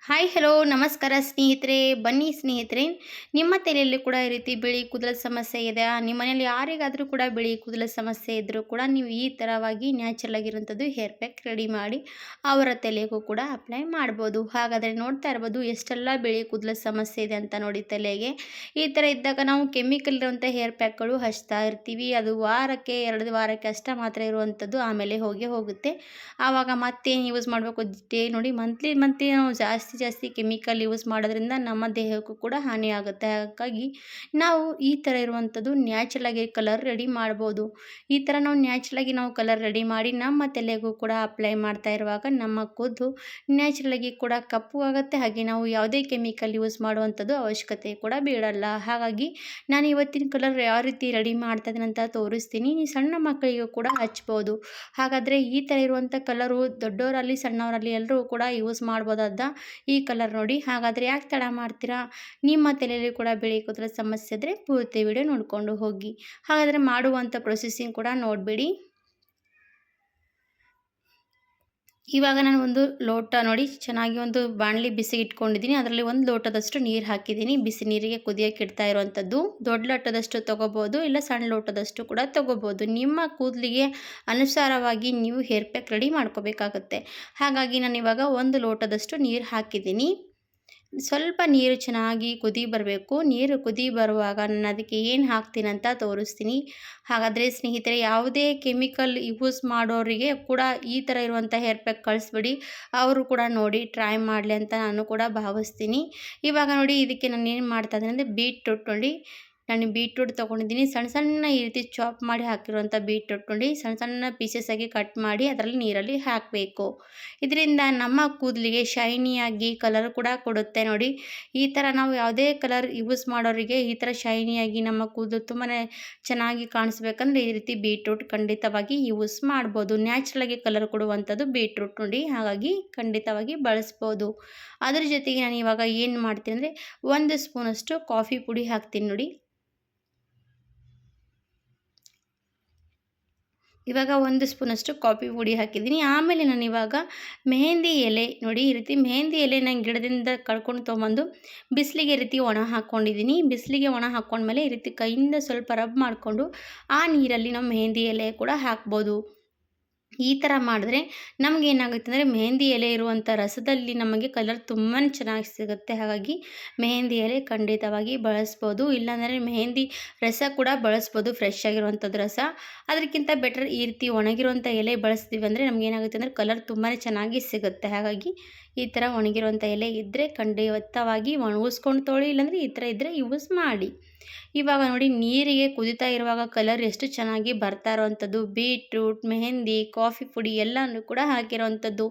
Hi hello ನಮಸ್ಕಾರ ಸ್ನೇಹಿತರೆ. ಬನ್ನಿ ಸ್ನೇಹಿತರೆ, ನಿಮ್ಮ ತಲೆಯಲ್ಲಿ ಕೂಡ ಈ ರೀತಿ ಬಿಳಿ ಕೂದಲ ಸಮಸ್ಯೆ ಇದೆ. ನಿಮ್ಮ ಮನೇಲಿ ಯಾರಿಗಾದರೂ ಕೂಡ ಬಿಳಿ ಕೂದಲ ಸಮಸ್ಯೆ ಇದ್ದರೂ ಕೂಡ ನೀವು ಈ ಥರವಾಗಿ ನ್ಯಾಚುರಲ್ ಆಗಿರುವಂಥದ್ದು ಹೇರ್ ಪ್ಯಾಕ್ ರೆಡಿ ಮಾಡಿ ಅವರ ತಲೆಗೂ ಕೂಡ ಅಪ್ಲೈ ಮಾಡ್ಬೋದು. ಹಾಗಾದರೆ ನೋಡ್ತಾ ಇರ್ಬೋದು ಎಷ್ಟೆಲ್ಲ ಬಿಳಿ ಕೂದಲ ಸಮಸ್ಯೆ ಇದೆ ಅಂತ ನೋಡಿ ತಲೆಗೆ. ಈ ಥರ ಇದ್ದಾಗ ನಾವು ಕೆಮಿಕಲ್ ಇರುವಂಥ ಹೇರ್ ಪ್ಯಾಕ್ಗಳು ಹಚ್ತಾ ಇರ್ತೀವಿ. ಅದು ವಾರಕ್ಕೆ 2 ವಾರಕ್ಕೆ ಅಷ್ಟೇ ಮಾತ್ರ ಇರುವಂಥದ್ದು, ಆಮೇಲೆ ಹೋಗುತ್ತೆ. ಆವಾಗ ಮತ್ತೇನು ಯೂಸ್ ಮಾಡಬೇಕು ಡೇ ನೋಡಿ ಮಂತ್ಲಿ ನಾವು ಜಾಸ್ತಿ ಕೆಮಿಕಲ್ ಯೂಸ್ ಮಾಡೋದ್ರಿಂದ ನಮ್ಮ ದೇಹಕ್ಕೂ ಕೂಡ ಹಾನಿ ಆಗುತ್ತೆ. ಹಾಗಾಗಿ ನಾವು ಈ ಥರ ಇರುವಂಥದ್ದು ನ್ಯಾಚುರಲ್ ಆಗಿ ಕಲರ್ ರೆಡಿ ಮಾಡ್ಬೋದು. ಈ ಥರ ನಾವು ಕಲರ್ ರೆಡಿ ಮಾಡಿ ನಮ್ಮ ತಲೆಗೂ ಕೂಡ ಅಪ್ಲೈ ಮಾಡ್ತಾ ಇರುವಾಗ ನಮ್ಮ ಕೂದಲು ನ್ಯಾಚುರಲ್ ಆಗಿ ಕೂಡ ಕಪ್ಪು ಆಗುತ್ತೆ. ಹಾಗೆ ನಾವು ಯಾವುದೇ ಕೆಮಿಕಲ್ ಯೂಸ್ ಮಾಡುವಂಥದ್ದು ಅವಶ್ಯಕತೆ ಕೂಡ ಬೀಳಲ್ಲ. ಹಾಗಾಗಿ ನಾನು ಇವತ್ತಿನ ಕಲರ್ ಯಾವ ರೀತಿ ರೆಡಿ ಮಾಡ್ತಾ ಇದ್ದೀನಿ ಅಂತ ತೋರಿಸ್ತೀನಿ. ನೀವು ಸಣ್ಣ ಮಕ್ಕಳಿಗೂ ಕೂಡ ಹಚ್ಬೋದು. ಹಾಗಾದರೆ ಈ ಥರ ಇರುವಂಥ ಕಲರು ದೊಡ್ಡವರಲ್ಲಿ ಸಣ್ಣವರಲ್ಲಿ ಎಲ್ಲರೂ ಕೂಡ ಯೂಸ್ ಮಾಡ್ಬೋದಾದ ಈ ಕಲರ್ ನೋಡಿ. ಹಾಗಾದರೆ ಯಾಕೆ ತಡ ಮಾಡ್ತೀರಾ? ನಿಮ್ಮ ತಲೆಯಲ್ಲಿ ಕೂಡ ಬಿಳಿ ಕೂದಲ ಸಮಸ್ಯೆ ಇದ್ದರೆ ಪೂರ್ತಿ ವಿಡಿಯೋ ನೋಡಿಕೊಂಡು ಹೋಗಿ. ಹಾಗಾದರೆ ಮಾಡುವಂಥ ಪ್ರೊಸೆಸಿಂಗ್ ಕೂಡ ನೋಡಿಬಿಡಿ. ಇವಾಗ ನಾನು ಒಂದು ಲೋಟ ನೋಡಿ ಚೆನ್ನಾಗಿ ಒಂದು ಬಾಣಲಿ ಬಿಸಿಗೆ ಇಟ್ಕೊಂಡಿದ್ದೀನಿ. ಅದರಲ್ಲಿ 1 ಲೋಟದಷ್ಟು ನೀರು ಹಾಕಿದ್ದೀನಿ. ಬಿಸಿ ನೀರಿಗೆ ಕುದಿಯೋಕೆ ಇಡ್ತಾ ಇರುವಂಥದ್ದು. ದೊಡ್ಡ ಲೋಟದಷ್ಟು ತೊಗೋಬೋದು, ಇಲ್ಲ ಸಣ್ಣ ಲೋಟದಷ್ಟು ಕೂಡ ತೊಗೋಬೋದು. ನಿಮ್ಮ ಕೂದಲಿಗೆ ಅನುಸಾರವಾಗಿ ನೀವು ಹೇರ್ ಪ್ಯಾಕ್ ರೆಡಿ ಮಾಡ್ಕೋಬೇಕಾಗುತ್ತೆ. ಹಾಗಾಗಿ ನಾನು ಇವಾಗ 1 ಲೋಟದಷ್ಟು ನೀರು ಹಾಕಿದ್ದೀನಿ. ಸ್ವಲ್ಪ ನೀರು ಚೆನ್ನಾಗಿ ಕುದಿ ಬರಬೇಕು. ನೀರು ಕುದಿ ಬರುವಾಗ ನಾನು ಅದಕ್ಕೆ ಏನು ಹಾಕ್ತೀನಿ ಅಂತ ತೋರಿಸ್ತೀನಿ. ಹಾಗಾದರೆ ಸ್ನೇಹಿತರೆ, ಯಾವುದೇ ಕೆಮಿಕಲ್ ಯೂಸ್ ಮಾಡೋರಿಗೆ ಕೂಡ ಈ ಥರ ಇರುವಂಥ ಹೇರ್ ಪ್ಯಾಕ್ ಕಳಿಸ್ಬಿಡಿ. ಅವರು ಕೂಡ ನೋಡಿ ಟ್ರೈ ಮಾಡಲಿ ಅಂತ ನಾನು ಕೂಡ ಭಾವಿಸ್ತೀನಿ. ಇವಾಗ ನೋಡಿ ಇದಕ್ಕೆ ನಾನು ಏನು ಮಾಡ್ತಾ ಇದ್ದೀನಿ ಅಂದರೆ ಬೀಟ್ರೂಟ್ ನೋಡಿ, ನಾನು ಬೀಟ್ರೂಟ್ ತೊಗೊಂಡಿದ್ದೀನಿ. ಸಣ್ಣ ಈ ರೀತಿ ಚಾಪ್ ಮಾಡಿ ಹಾಕಿರುವಂಥ ಬೀಟ್ರೂಟ್ ನೋಡಿ ಸಣ್ಣ ಪೀಸಸ್ ಆಗಿ ಕಟ್ ಮಾಡಿ ಅದರಲ್ಲಿ ನೀರಲ್ಲಿ ಹಾಕಬೇಕು. ಇದರಿಂದ ನಮ್ಮ ಕೂದಲಿಗೆ ಶೈನಿಯಾಗಿ ಕಲರ್ ಕೂಡ ಕೊಡುತ್ತೆ ನೋಡಿ. ಈ ಥರ ನಾವು ಯಾವುದೇ ಕಲರ್ ಯೂಸ್ ಮಾಡೋರಿಗೆ ಈ ಥರ ಶೈನಿಯಾಗಿ ನಮ್ಮ ಕೂದಲು ತುಂಬಾ ಚೆನ್ನಾಗಿ ಕಾಣಿಸ್ಬೇಕಂದ್ರೆ ಈ ರೀತಿ ಬೀಟ್ರೂಟ್ ಖಂಡಿತವಾಗಿ ಯೂಸ್ ಮಾಡ್ಬೋದು. ನ್ಯಾಚುರಲಾಗಿ ಕಲರ್ ಕೊಡುವಂಥದ್ದು ಬೀಟ್ರೂಟ್ ನೋಡಿ, ಹಾಗಾಗಿ ಖಂಡಿತವಾಗಿ ಬಳಸ್ಬೋದು. ಅದ್ರ ಜೊತೆಗೆ ನಾನು ಇವಾಗ ಏನು ಮಾಡ್ತೀನಿ ಅಂದರೆ 1 ಸ್ಪೂನಷ್ಟು ಕಾಫಿ ಪುಡಿ ಹಾಕ್ತೀನಿ ನೋಡಿ. ಇವಾಗ 1 ಸ್ಪೂನಷ್ಟು ಕಾಫಿ ಪುಡಿ ಹಾಕಿದ್ದೀನಿ. ಆಮೇಲೆ ನಾನು ಇವಾಗ ಮೆಹಂದಿ ಎಲೆ ನೋಡಿ, ಈ ರೀತಿ ಮೆಹಂದಿ ಎಲೆ ನಾನು ಗಿಡದಿಂದ ಕಳ್ಕೊಂಡು ತೊಗೊಂಬಂದು ಬಿಸಿಲಿಗೆ ಈ ರೀತಿ ಒಣ ಹಾಕ್ಕೊಂಡಿದ್ದೀನಿ. ಬಿಸಿಲಿಗೆ ಒಣ ಹಾಕ್ಕೊಂಡ್ಮೇಲೆ ಈ ರೀತಿ ಕೈಯಿಂದ ಸ್ವಲ್ಪ ರಬ್ ಮಾಡಿಕೊಂಡು ಆ ನೀರಲ್ಲಿ ನಾವು ಮೆಹಂದಿ ಎಲೆ ಕೂಡ ಹಾಕ್ಬೋದು. ಈ ಥರ ಮಾಡಿದ್ರೆ ನಮಗೇನಾಗುತ್ತೆ ಅಂದರೆ ಮೆಹಂದಿ ಎಲೆ ಇರುವಂಥ ರಸದಲ್ಲಿ ನಮಗೆ ಕಲರ್ ತುಂಬಾ ಚೆನ್ನಾಗಿ ಸಿಗುತ್ತೆ. ಹಾಗಾಗಿ ಮೆಹಂದಿ ಎಲೆ ಖಂಡಿತವಾಗಿ ಬಳಸ್ಬೋದು. ಇಲ್ಲಾಂದರೆ ಮೆಹಂದಿ ರಸ ಕೂಡ ಬಳಸ್ಬೋದು, ಫ್ರೆಶ್ ಆಗಿರುವಂಥದ್ದು ರಸ. ಅದಕ್ಕಿಂತ ಬೆಟರ್ ಈ ರೀತಿ ಒಣಗಿರುವಂಥ ಎಲೆ ಬಳಸ್ತೀವಿ ಅಂದರೆ ನಮಗೇನಾಗುತ್ತೆ ಅಂದರೆ ಕಲರ್ ತುಂಬಾ ಚೆನ್ನಾಗಿ ಸಿಗುತ್ತೆ. ಹಾಗಾಗಿ ಈ ಥರ ಒಣಗಿರುವಂಥ ಎಲೆ ಇದ್ದರೆ ಖಂಡಿತವಾಗಿ ಒಣಗಿಸ್ಕೊಂಡು ತೊಗೊಳ್ಳಿ, ಇಲ್ಲಾಂದರೆ ಈ ಥರ ಇದ್ದರೆ ಯೂಸ್ ಮಾಡಿ. ಇವಾಗ ನೋಡಿ ನೀರಿಗೆ ಕುದಿತಾ ಇರುವಾಗ ಕಲರ್ ಎಷ್ಟು ಚೆನ್ನಾಗಿ ಬರ್ತಾ ಇರೋವಂಥದ್ದು. ಬೀಟ್ರೂಟ್, ಮೆಹಂದಿ, ಕಾಫಿ ಪುಡಿ ಎಲ್ಲನೂ ಕೂಡ ಹಾಕಿರೋವಂಥದ್ದು.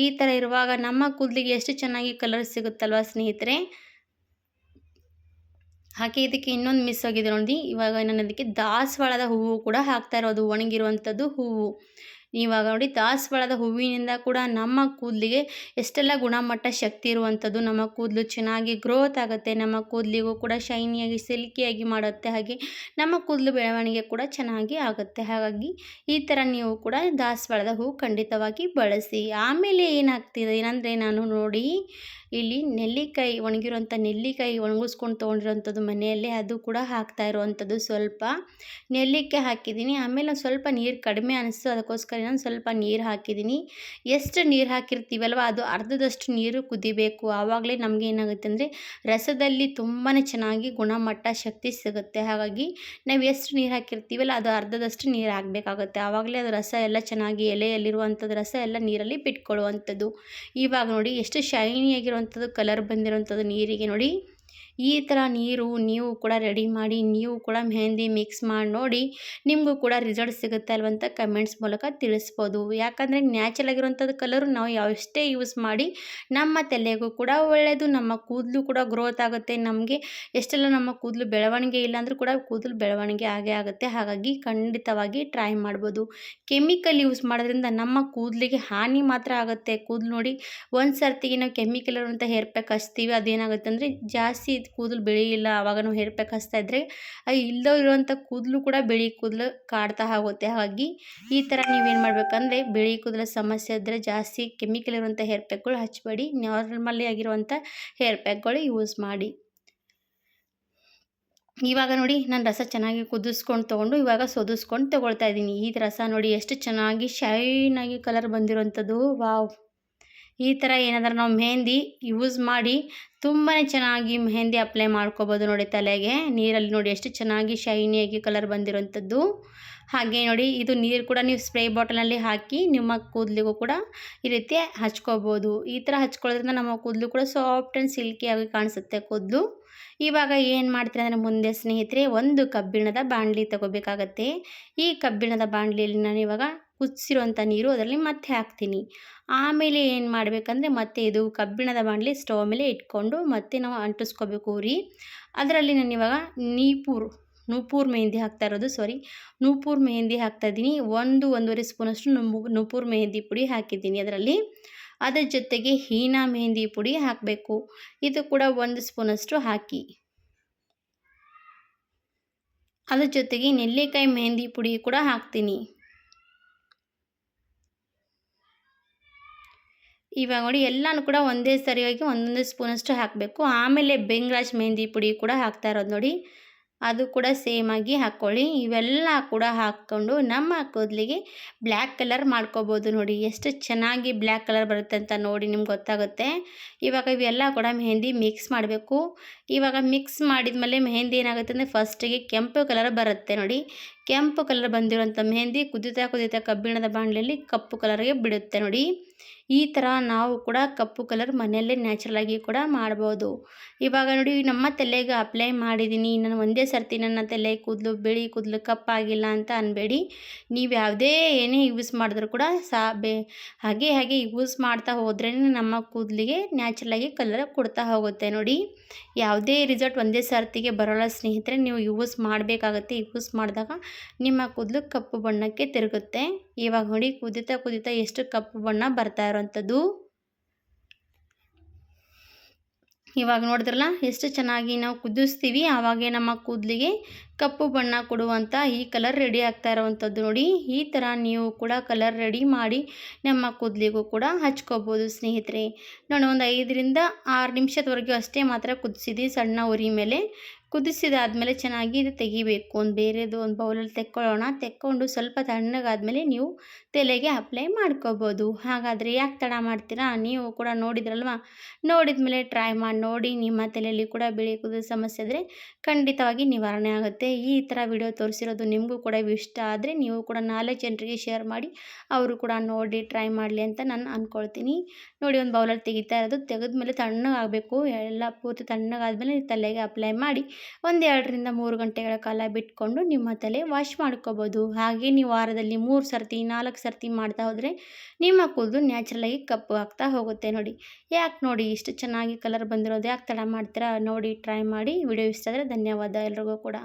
ಈ ಥರ ಇರುವಾಗ ನಮ್ಮ ಕೂದಲಿಗೆ ಎಷ್ಟು ಚೆನ್ನಾಗಿ ಕಲರ್ ಸಿಗುತ್ತಲ್ವ ಸ್ನೇಹಿತರೆ. ಹಾಗೆ ಇದಕ್ಕೆ ಇನ್ನೊಂದು ಮಿಸ್ ಆಗಿದೆ ನೋಡಿ. ಇವಾಗ ನಾನು ಅದಕ್ಕೆ ದಾಸವಾಳದ ಹೂವು ಕೂಡ ಹಾಕ್ತಾ ಇರೋದು, ಒಣಗಿರುವಂಥದ್ದು ಹೂವು. ಇವಾಗ ನೋಡಿ ದಾಸವಾಳದ ಹೂವಿನಿಂದ ಕೂಡ ನಮ್ಮ ಕೂದಲಿಗೆ ಎಷ್ಟೆಲ್ಲ ಗುಣಮಟ್ಟ ಶಕ್ತಿ ಇರುವಂಥದ್ದು. ನಮ್ಮ ಕೂದಲು ಚೆನ್ನಾಗಿ ಗ್ರೋತ್ ಆಗುತ್ತೆ, ನಮ್ಮ ಕೂದಲಿಗೂ ಕೂಡ ಶೈನಿಯಾಗಿ ಸಿಲ್ಕಿಯಾಗಿ ಮಾಡುತ್ತೆ. ಹಾಗೆ ನಮ್ಮ ಕೂದಲು ಬೆಳವಣಿಗೆ ಕೂಡ ಚೆನ್ನಾಗಿ ಆಗುತ್ತೆ. ಹಾಗಾಗಿ ಈ ಥರ ನೀವು ಕೂಡ ದಾಸವಾಳದ ಹೂವು ಖಂಡಿತವಾಗಿ ಬಳಸಿ. ಆಮೇಲೆ ಏನಾಗ್ತಿದೆ ಏನಂದರೆ, ನಾನು ನೋಡಿ ಇಲ್ಲಿ ನೆಲ್ಲಿಕಾಯಿ, ಒಣಗಿರುವಂಥ ನೆಲ್ಲಿಕಾಯಿ ಒಣಗಿಸ್ಕೊಂಡು ತೊಗೊಂಡಿರೋವಂಥದ್ದು ಮನೆಯಲ್ಲೇ, ಅದು ಕೂಡ ಹಾಕ್ತಾ ಇರುವಂಥದ್ದು. ಸ್ವಲ್ಪ ನೆಲ್ಲಿಕಾಯಿ ಹಾಕಿದ್ದೀನಿ. ಆಮೇಲೆ ಸ್ವಲ್ಪ ನೀರು ಕಡಿಮೆ ಅನಿಸ್ತು, ಅದಕ್ಕೋಸ್ಕರ ನಾನು ಸ್ವಲ್ಪ ನೀರು ಹಾಕಿದ್ದೀನಿ. ಎಷ್ಟು ನೀರು ಹಾಕಿರ್ತೀವಲ್ವ ಅದು ಅರ್ಧದಷ್ಟು ನೀರು ಕುದಿಬೇಕು. ಆವಾಗಲೇ ನಮಗೆ ಏನಾಗುತ್ತೆ ಅಂದರೆ ರಸದಲ್ಲಿ ತುಂಬಾ ಚೆನ್ನಾಗಿ ಗುಣಮಟ್ಟ ಶಕ್ತಿ ಸಿಗುತ್ತೆ. ಹಾಗಾಗಿ ನಾವು ಎಷ್ಟು ನೀರು ಹಾಕಿರ್ತೀವಲ್ಲ ಅದು ಅರ್ಧದಷ್ಟು ನೀರು ಹಾಕಬೇಕಾಗುತ್ತೆ. ಆವಾಗಲೇ ಅದು ರಸ ಎಲ್ಲ ಚೆನ್ನಾಗಿ ಎಲೆಯಲ್ಲಿರುವಂಥದ್ದು ರಸ ಎಲ್ಲ ನೀರಲ್ಲಿ ಬಿಟ್ಕೊಳ್ಳುವಂಥದ್ದು. ಇವಾಗ ನೋಡಿ ಎಷ್ಟು ಶೈನಿಯಾಗಿರುವಂಥದ್ದು ಕಲರ್ ಬಂದಿರುವಂಥದ್ದು ನೀರಿಗೆ ನೋಡಿ. ಈ ಥರ ನೀರು ನೀವು ಕೂಡ ರೆಡಿ ಮಾಡಿ, ನೀವು ಕೂಡ ಮೆಹಂದಿ ಮಿಕ್ಸ್ ಮಾಡಿ ನೋಡಿ, ನಿಮಗೂ ಕೂಡ ರಿಸಲ್ಟ್ ಸಿಗುತ್ತೆ ಅಲ್ವಂತ ಕಮೆಂಟ್ಸ್ ಮೂಲಕ ತಿಳಿಸ್ಬೋದು. ಯಾಕಂದರೆ ನ್ಯಾಚುರಲ್ ಆಗಿರುವಂಥದ್ದು ಕಲರು ನಾವು ಎಷ್ಟೇ ಯೂಸ್ ಮಾಡಿ ನಮ್ಮ ತಲೆಗೂ ಕೂಡ ಒಳ್ಳೆಯದು, ನಮ್ಮ ಕೂದಲು ಕೂಡ ಗ್ರೋತ್ ಆಗುತ್ತೆ. ನಮಗೆ ಎಷ್ಟೆಲ್ಲ ನಮ್ಮ ಕೂದಲು ಬೆಳವಣಿಗೆ ಇಲ್ಲಾಂದ್ರೂ ಕೂಡ ಕೂದಲು ಬೆಳವಣಿಗೆ ಆಗೇ ಆಗುತ್ತೆ. ಹಾಗಾಗಿ ಖಂಡಿತವಾಗಿ ಟ್ರೈ ಮಾಡ್ಬೋದು. ಕೆಮಿಕಲ್ ಯೂಸ್ ಮಾಡೋದ್ರಿಂದ ನಮ್ಮ ಕೂದಲಿಗೆ ಹಾನಿ ಮಾತ್ರ ಆಗುತ್ತೆ. ಕೂದಲು ನೋಡಿ ಒಂದು ಸರ್ತಿಗೆ ನಾವು ಕೆಮಿಕಲ್ ಇರುವಂಥ ಹೇರ್ ಪ್ಯಾಕ್ ಹಚ್ತೀವಿ, ಅದೇನಾಗುತ್ತೆ ಅಂದರೆ ಜಾಸ್ತಿ ಕೂದಲು ಬೆಳೆಯಿಲ್ಲ ಆವಾಗ ನಾವು ಹೇರ್ ಪ್ಯಾಕ್ ಹಚ್ತಾ ಇದ್ದರೆ ಇಲ್ಲದೋ ಇರುವಂಥ ಕೂದಲು ಕೂಡ ಬಿಳಿ ಕೂದಲು ಕಾಡ್ತಾ ಹೋಗುತ್ತೆ. ಹಾಗಾಗಿ ಈ ಥರ ನೀವೇನು ಮಾಡಬೇಕಂದ್ರೆ ಬಿಳಿ ಕೂದಲ ಸಮಸ್ಯೆ ಇದ್ದರೆ ಜಾಸ್ತಿ ಕೆಮಿಕಲ್ ಇರುವಂಥ ಹೇರ್ ಪ್ಯಾಕ್ಗಳು ಹಚ್ಚಬೇಡಿ, ನಾರ್ಮಲಿ ಆಗಿರುವಂಥ ಹೇರ್ ಪ್ಯಾಕ್ಗಳು ಯೂಸ್ ಮಾಡಿ. ಇವಾಗ ನೋಡಿ ನಾನು ರಸ ಚೆನ್ನಾಗಿ ಕುದಿಸ್ಕೊಂಡು ತೊಗೊಂಡು ಇವಾಗ ಸೋದಿಸ್ಕೊಂಡು ತೊಗೊಳ್ತಾ ಇದ್ದೀನಿ. ಈ ರಸ ನೋಡಿ ಎಷ್ಟು ಚೆನ್ನಾಗಿ ಶೈನಾಗಿ ಕಲರ್ ಬಂದಿರೋವಂಥದ್ದು. ವಾವ್! ಈ ಥರ ಏನಾದರೂ ನಾವು ಮೆಹಂದಿ ಯೂಸ್ ಮಾಡಿ ತುಂಬಾ ಚೆನ್ನಾಗಿ ಮೆಹಂದಿ ಅಪ್ಲೈ ಮಾಡ್ಕೋಬೋದು ನೋಡಿ ತಲೆಗೆ. ನೀರಲ್ಲಿ ನೋಡಿ ಎಷ್ಟು ಚೆನ್ನಾಗಿ ಶೈನಿಯಾಗಿ ಕಲರ್ ಬಂದಿರೋವಂಥದ್ದು. ಹಾಗೆ ನೋಡಿ ಇದು ನೀರು ಕೂಡ ನೀವು ಸ್ಪ್ರೇ ಬಾಟಲಲ್ಲಿ ಹಾಕಿ ನಿಮ್ಮ ಕೂದಲಿಗೂ ಕೂಡ ಈ ರೀತಿ ಹಚ್ಕೋಬೋದು. ಈ ಥರ ಹಚ್ಕೊಳ್ಳೋದ್ರಿಂದ ನಮ್ಮ ಕೂದಲು ಕೂಡ ಸಾಫ್ಟ್ ಆ್ಯಂಡ್ ಸಿಲ್ಕಿಯಾಗಿ ಕಾಣಿಸುತ್ತೆ ಕೂದಲು. ಇವಾಗ ಏನು ಮಾಡ್ತೀರಿ ಅಂದರೆ ಮುಂದೆ ಸ್ನೇಹಿತರೆ ಒಂದು ಕಬ್ಬಿಣದ ಬಾಣಲಿ ತಗೋಬೇಕಾಗತ್ತೆ. ಈ ಕಬ್ಬಿಣದ ಬಾಣಲಿಯಲ್ಲಿ ನಾನು ಇವಾಗ ಕುದಿಸಿರುವಂಥ ನೀರು ಅದರಲ್ಲಿ ಮತ್ತೆ ಹಾಕ್ತೀನಿ. ಆಮೇಲೆ ಏನು ಮಾಡಬೇಕಂದ್ರೆ ಮತ್ತೆ ಇದು ಕಬ್ಬಿಣದ ಬಾಣಲಿ ಸ್ಟವ್ ಮೇಲೆ ಇಟ್ಕೊಂಡು ಮತ್ತೆ ನಾವು ಅಂಟಿಸ್ಕೋಬೇಕು ಉರಿ. ಅದರಲ್ಲಿ ನಾನು ಇವಾಗ ನೂಪೂರ್ ಮೆಹಂದಿ ನೂಪೂರ್ ಮೆಹಂದಿ ಹಾಕ್ತಾಯಿದ್ದೀನಿ. 1-1.5 ಸ್ಪೂನಷ್ಟು ನೂಪೂರ್ ಮೆಹಂದಿ ಪುಡಿ ಹಾಕಿದ್ದೀನಿ ಅದರಲ್ಲಿ. ಅದರ ಜೊತೆಗೆ ಹೀನಾ ಮೆಹಂದಿ ಪುಡಿ ಹಾಕಬೇಕು. ಇದು ಕೂಡ 1 ಸ್ಪೂನಷ್ಟು ಹಾಕಿ. ಅದ್ರ ಜೊತೆಗೆ ನೆಲ್ಲಿಕಾಯಿ ಮೆಹಂದಿ ಪುಡಿ ಕೂಡ ಹಾಕ್ತೀನಿ. ಇವಾಗ ನೋಡಿ ಎಲ್ಲನೂ ಕೂಡ ಒಂದೇ ಸರಿಯಾಗಿ 1 ಸ್ಪೂನಷ್ಟು ಹಾಕಬೇಕು. ಆಮೇಲೆ ಬೆಂಗ್ರಾಜ್ ಮೆಹಂದಿ ಪುಡಿ ಕೂಡ ಹಾಕ್ತಾ ಇರೋದು ನೋಡಿ, ಅದು ಕೂಡ ಸೇಮ್ ಆಗಿ ಹಾಕ್ಕೊಳ್ಳಿ. ಇವೆಲ್ಲ ಕೂಡ ಹಾಕ್ಕೊಂಡು ನಮ್ಮ ಕೂದಲಿಗೆ ಬ್ಲ್ಯಾಕ್ ಕಲರ್ ಮಾಡ್ಕೋಬೋದು. ನೋಡಿ ಎಷ್ಟು ಚೆನ್ನಾಗಿ ಬ್ಲ್ಯಾಕ್ ಕಲರ್ ಬರುತ್ತೆ ಅಂತ ನೋಡಿ ನಿಮ್ಗೆ ಗೊತ್ತಾಗುತ್ತೆ. ಇವಾಗ ಇವೆಲ್ಲ ಕೂಡ ಮೆಹಂದಿ ಮಿಕ್ಸ್ ಮಾಡಬೇಕು. ಇವಾಗ ಮಿಕ್ಸ್ ಮಾಡಿದ್ಮೇಲೆ ಮೆಹಂದಿ ಏನಾಗುತ್ತೆ ಅಂದರೆ ಫಸ್ಟಿಗೆ ಕೆಂಪು ಕಲರ್ ಬರುತ್ತೆ ನೋಡಿ. ಕೆಂಪು ಕಲರ್ ಬಂದಿರೋಂಥ ಮೆಹಂದಿ ಕುದಿತಾ ಕಬ್ಬಿಣದ ಬಾಣಲೆಯಲ್ಲಿ ಕಪ್ಪು ಕಲರ್ಗೆ ಬಿಡುತ್ತೆ ನೋಡಿ. ಈ ಥರ ನಾವು ಕೂಡ ಕಪ್ಪು ಕಲರ್ ಮನೆಯಲ್ಲೇ ನ್ಯಾಚುರಲಾಗಿ ಕೂಡ ಮಾಡ್ಬೋದು. ಇವಾಗ ನೋಡಿ ನಮ್ಮ ತಲೆಗೆ ಅಪ್ಲೈ ಮಾಡಿದ್ದೀನಿ, ನಾನು ಒಂದೇ ಸರ್ತಿ ನನ್ನ ತಲೆ ಕೂದಲು ಬಿಳಿ ಕೂದಲು ಕಪ್ಪಾಗಿಲ್ಲ ಅಂತ ಅನ್ಬೇಡಿ. ನೀವು ಏನೇ ಯೂಸ್ ಮಾಡಿದ್ರು ಕೂಡ ಹಾಗೆ ಯೂಸ್ ಮಾಡ್ತಾ ಹೋದ್ರೇ ನಮ್ಮ ಕೂದಲಿಗೆ ನ್ಯಾಚುರಲಾಗಿ ಕಲರ್ ಕೊಡ್ತಾ ಹೋಗುತ್ತೆ ನೋಡಿ. ಯಾವುದೇ ರಿಸಲ್ಟ್ ಒಂದೇ ಸರ್ತಿಗೆ ಬರೋಲ್ಲ ಸ್ನೇಹಿತರೆ, ನೀವು ಯೂಸ್ ಮಾಡಬೇಕಾಗತ್ತೆ. ಯೂಸ್ ಮಾಡಿದಾಗ ನಿಮ್ಮ ಕೂದಲು ಕಪ್ಪು ಬಣ್ಣಕ್ಕೆ ತಿರುಗುತ್ತೆ. ಇವಾಗ ನೋಡಿ ಕುದಿತಾ ಎಷ್ಟು ಕಪ್ಪು ಬಣ್ಣ ಬರ್ತಾ ಇರೋವಂಥದ್ದು. ಇವಾಗ ನೋಡಿದ್ರಲ್ಲ ಎಷ್ಟು ಚೆನ್ನಾಗಿ ನಾವು ಕುದಿಸ್ತೀವಿ ಆವಾಗೇ ನಮ್ಮ ಕೂದಲಿಗೆ ಕಪ್ಪು ಬಣ್ಣ ಕೊಡುವಂಥ ಈ ಕಲರ್ ರೆಡಿ ಆಗ್ತಾ ಇರೋವಂಥದ್ದು ನೋಡಿ. ಈ ಥರ ನೀವು ಕೂಡ ಕಲರ್ ರೆಡಿ ಮಾಡಿ ನಮ್ಮ ಕೂದಲಿಗೂ ಕೂಡ ಹಚ್ಕೋಬೋದು ಸ್ನೇಹಿತರೆ. ನಾನು ಒಂದು 5-6 ನಿಮಿಷದವರೆಗೂ ಅಷ್ಟೇ ಮಾತ್ರ ಕುದಿಸಿದ್ವಿ ಸಣ್ಣ ಉರಿ ಮೇಲೆ. ಕುದಿಸಿದಾದ್ಮೇಲೆ ಚೆನ್ನಾಗಿ ಇದು ತೆಗಿಬೇಕು. ಬೇರೆದು ಒಂದು ಬೌಲಲ್ಲಿ ತೆಕ್ಕೊಂಡು ಸ್ವಲ್ಪ ತಣ್ಣಗಾದ್ಮೇಲೆ ನೀವು ತಲೆಗೆ ಅಪ್ಲೈ ಮಾಡ್ಕೋಬೋದು. ಹಾಗಾದರೆ ಯಾಕೆ ತಡ ಮಾಡ್ತೀರಾ? ನೀವು ಕೂಡ ನೋಡಿದ್ರಲ್ವ, ನೋಡಿದ ಟ್ರೈ ಮಾಡಿ ನೋಡಿ. ನಿಮ್ಮ ತಲೆಯಲ್ಲಿ ಕೂಡ ಬಿಳಿ ಕೂದಲು ಸಮಸ್ಯೆ ಇದ್ದರೆ ಖಂಡಿತವಾಗಿ ನಿವಾರಣೆ ಆಗುತ್ತೆ. ಈ ಥರ ವಿಡಿಯೋ ತೋರಿಸಿರೋದು ನಿಮಗೂ ಕೂಡ ಇಷ್ಟ ಆದರೆ ನೀವು ಕೂಡ 4 ಜನರಿಗೆ ಶೇರ್ ಮಾಡಿ, ಅವರು ಕೂಡ ನೋಡಿ ಟ್ರೈ ಮಾಡಲಿ ಅಂತ ನಾನು ಅಂದ್ಕೊಳ್ತೀನಿ. ನೋಡಿ ಒಂದು ಬೌಲಲ್ಲಿ ತೆಗೆದ್ಮೇಲೆ ತಣ್ಣಗಾಗಬೇಕು. ಎಲ್ಲ ಪೂರ್ತಿ ತಣ್ಣಗಾದ್ಮೇಲೆ ತಲೆಗೆ ಅಪ್ಲೈ ಮಾಡಿ 2-3 ಗಂಟೆಗಳ ಕಾಲ ಬಿಟ್ಕೊಂಡು ನಿಮ್ಮ ತಲೆ ವಾಶ್ ಮಾಡ್ಕೋಬೋದು. ಹಾಗೆ ನೀವು ವಾರದಲ್ಲಿ 3 ಸರ್ತಿ 4 ಸರ್ತಿ ಮಾಡ್ತಾ ಹೋದರೆ ನಿಮ್ಮ ಕೂದಲು ನ್ಯಾಚುರಲಾಗಿ ಕಪ್ಪು ಆಗ್ತಾ ಹೋಗುತ್ತೆ ನೋಡಿ. ಯಾಕೆ ನೋಡಿ ಇಷ್ಟು ಚೆನ್ನಾಗಿ ಕಲರ್ ಬಂದಿರೋದು, ಯಾಕೆ ತಡ ಮಾಡ್ತೀರಾ? ನೋಡಿ ಟ್ರೈ ಮಾಡಿ. ವಿಡಿಯೋ ಇಷ್ಟ ಆದರೆ ಧನ್ಯವಾದ ಎಲ್ರಿಗೂ ಕೂಡ.